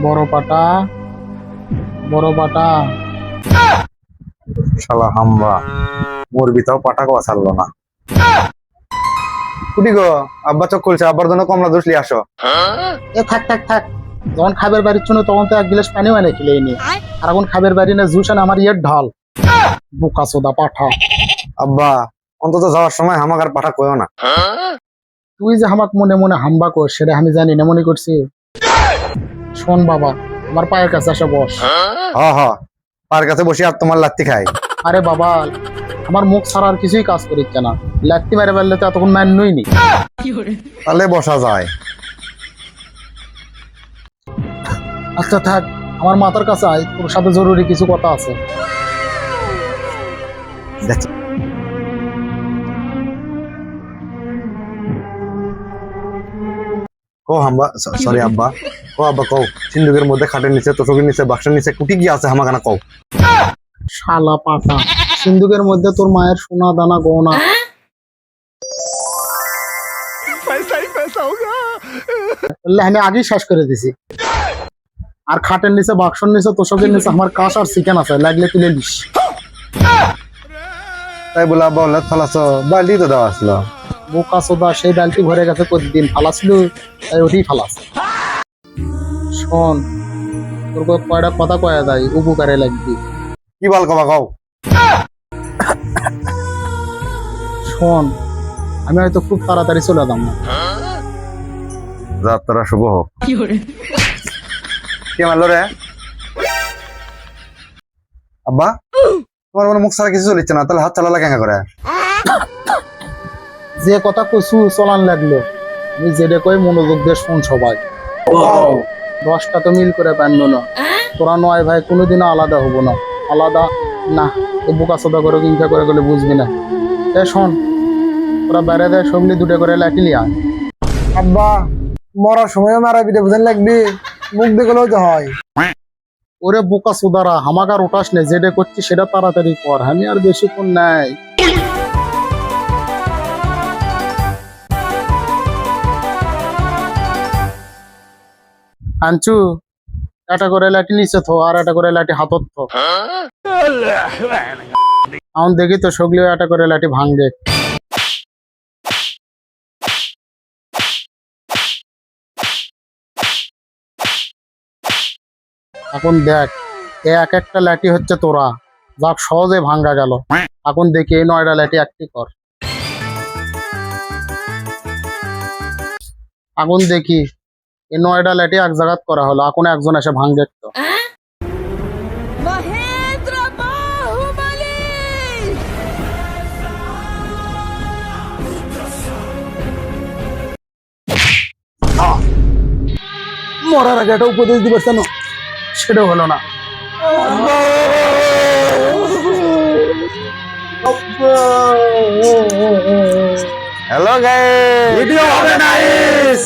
বড় পাটা, বড় পাটা। শালা হাম্বা মুরবিটাও পাটা কোয়া ছাড়লো না। কুটি গো আব্বা চোখ খুলছে, আব্বার জন্য কমলা জুস লিয়ে আসো। এ থাক থাক থাক, যখন খাবার বাড়ির জন্য তখন তো এক গ্লাস পানিও এনে খেলে নি, আর এখন খাবার বাড়ি না জুস আনে আমার ইয়ের ঢাল। বোকা সোদা পাঠা। আব্বা অন্তত যাওয়ার সময় হামাক আর পাঠা কইও না। তুই যে আমাকে মনে মনে হাম্বা কর সেটা আমি জানি না, মনে করছি। শোন বাবা, আমার পায়ের কাছে আসে বস। হ হ, পার কাছে বসে আর তোমার লাত্তি খাই। আরে বাবা, আমার মুখ ছাড়া আর কিছুই কাজ করিচ্ছে না। লাত্তি মেরে ফেললে তো এতক্ষণ ম্যান নই নি। তাহলে বসা যায়। আচ্ছা থাক, আমার মাথার কাছে আয়, তোর সাথে জরুরি কিছু কথা আছে। কো হাম্বা, সরি আব্বা, কো আব্বা কও, সিন্ধুকের মধ্যে খাটের নিচে, তোষকের নিচে, বাক্সের নিচে কুটি কি আছে হামাকানা কও। শালা পাটা, সিন্ধুকের মধ্যে তোর মায়ের সোনা দানা গহনা। বললে আমি আগেই শেষ করে দিছি। আর খাটের নিচে, বাক্সর নিচে, তোষকের নিচে আমার কাশ আর চিকেন আছে, লাগলে তুলে নিস। তাই বলে আব্বা ওলাদ ফালাছো, বালতি তো দেওয়া আসলো। বোকা সোদা, সেই বালতি ভরে গেছে প্রতিদিন, ফালাছিল তাই ওঠেই ফালাস। শোন, তোর কয়টা কথা কয়া যায়, উপকারে লাগবি। কি বল কবা কও। শোন, আমি হয়তো খুব তাড়াতাড়ি চলে যাম না। যাত্রা শুভ হোক। কে মারলো রে? আব্বা তোমার কোনো মুখ ছাড়া কিছু চলিচ্ছে না, তাহলে হাত চালালা কেন করে? যে কথা কইছু চলান লাগলো, আমি যেটা কই মনোযোগ দিয়ে শোন সবাই। 10টা তো মিল করে পারলো না, তোরা 9 ভাই কোনোদিনও আলাদা হবো না। আলাদা না, এই বোকা সোদা করে কিংকা করে গেলে বুঝবি না। এ শোন, তোরা বেড়ে দেয় সবলি 2টা করে লাঠিলি আয়। আব্বা মরার সময় মারা পিঠে বুঝেন লাগবি, মুখ দেখলেও তো হয়। ওরে বোকা সোদারা, হামাক আর ওঠাস নে, যেটা করছি সেটা তাড়াতাড়ি কর, আমি আর বেশিক্ষণ নাই। আনচু, একটা করে লাঠি নিচে থো, আর একটা করে লাঠি হাতত থো। এখন দেখি তো সগলিও একটা করে লাঠি ভাঙ্গে। এখন দেখ, এক একটা লাঠি হচ্ছে তোরা, যাক সহজে ভাঙ্গা গেল। এখন দেখি এই 9টা লাঠি একটি কর। এখন দেখি এই 9টা লাঠি এক জায়গাত করা হলো, এখন একজন এসে ভাঙ্গে তো। মহেন্দ্র বাহুবলী। মরার আগে একটা উপদেশ দিবে কেন, সেটাও হলো না। হ্যালো গাইস, ভিডিও হবে নাইস।